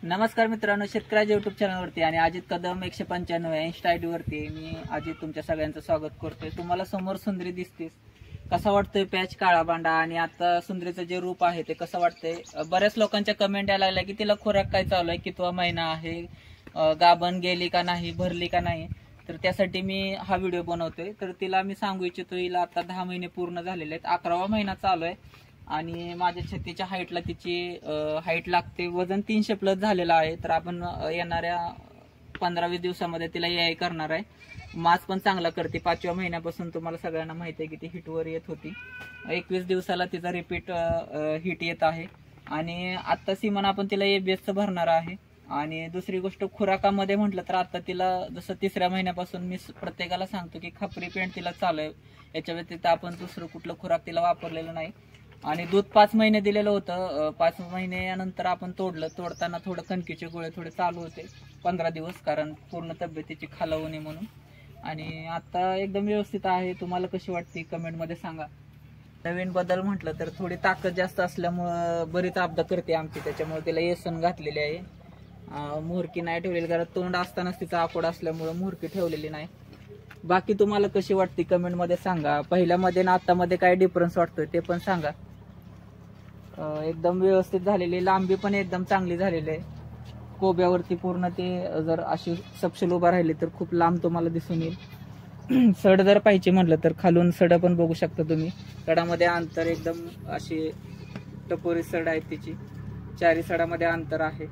नमस्कार मित्रांनो, शेतकऱ्याच्या युट्यूब चॅनलवरती आणि अजित कदम 195 इन्स्टा आयडी वरती मी अजित तुमच्या सगळ्यांचं स्वागत करतोय। तुम्हाला समोर सुंदरी दिसतेस, कसा वाटतोय पॅच काळा बांडा आणि आता सुंदरीचं जे रूप आहे ते कसं वाटतंय। बऱ्याच लोकांच्या कमेंट यायला लागल्या की तिला खोराक काय चालू आहे, कितवा महिना आहे, गाभण गेली का नाही, भरली का नाही। तर त्यासाठी मी हा व्हिडिओ बनवतोय। तर तिला मी सांगू इच्छितो, हिला आता 10 महिने पूर्ण झालेले आहेत, 11वा महिना चालू आहे आणि माझ्या छातीच्या हाईटला तिची हाईट लागते, वजन 300 प्लस झालेलं आहे। तर आपण येणाऱ्या 15-20 दिवसामध्ये तिला AI करणार आहे। मास पण चांगला करते, 5व्या महिन्यापासून तुम्हाला सगळ्यांना माहिती आहे की ती हिटवर येत होती। 21 दिवसाला तिचा रिपीट हिट येत आहे आणि आता सीमन आपण तिला ABS भरणार आहे। आणि दुसरी गोष्ट खुराकामध्ये म्हटलं तर आता तिला जसं 3ऱ्या महिन्यापासून मी प्रत्येकाला सांगतो की खापरी पेंट तिला चालू आहे, याच्या व्यतिरिक्त आपण दुसरं कुठलं खुराक तिला वापरलेलं नाही। आणि दूध 5 महिने दिलेलं होतं, 5 महिन्यानंतर आपण तोडताना थोडं कणकीचे गोळे थोडे चालू होते 15 दिवस, कारण पूर्ण तब्येतीची खालावणी म्हणून। आणि आता एकदम व्यवस्थित आहे। तुम्हाला कशी वाटते कमेंटमध्ये सांगा। नवीन बदल म्हटलं तर थोडी ताकद जास्त असल्यामुळं बरीच आपदा करते आमची, त्याच्यामुळे तिला येसन घातलेली आहे। मुहरकी नाही ठेवलेली, कारण तोंड असतानाच तिचा आकोड असल्यामुळे मुहरकी ठेवलेली नाही। बाकी तुम्हाला कशी वाटते कमेंटमध्ये सांगा। पहिल्यामध्ये आणि आतामध्ये काय डिफरन्स वाटतोय ते पण सांगा। एकदम व्यवस्थित झालेली, लांबी पण एकदम चांगली झालेली आहे। कोब्यावरती पूर्ण ते जर अशी सपशेल उभा राहिली तर खूप लांब तुम्हाला दिसून येईल। सड जर पाहिजे म्हटलं तर खालून सड पण बघू शकता तुम्ही, सडामध्ये अंतर एकदम अशी टपोरी सड आहे तिची, 4 सडामध्ये अंतर आहे।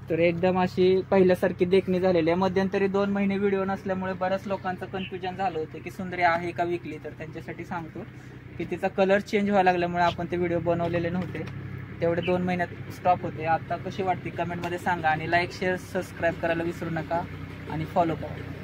तर एकदम अशी पहिल्यासारखी देखणी झालेली आहे। मध्यंतरी 2 महिने व्हिडिओ नसल्यामुळे बऱ्याच लोकांचं कन्फ्युजन झालं होतं की सुंदरी आहे का विकली। तर त्यांच्यासाठी सांगतो की तिचा कलर चेंज व्हायला लागल्यामुळे आपण ते व्हिडिओ बनवलेले नव्हते, तेवढे 2 महिन्यात स्टॉप होते। आता कशी वाटते कमेंटमध्ये सांगा आणि लाईक, शेअर, सबस्क्राईब करायला विसरू नका आणि फॉलो करा।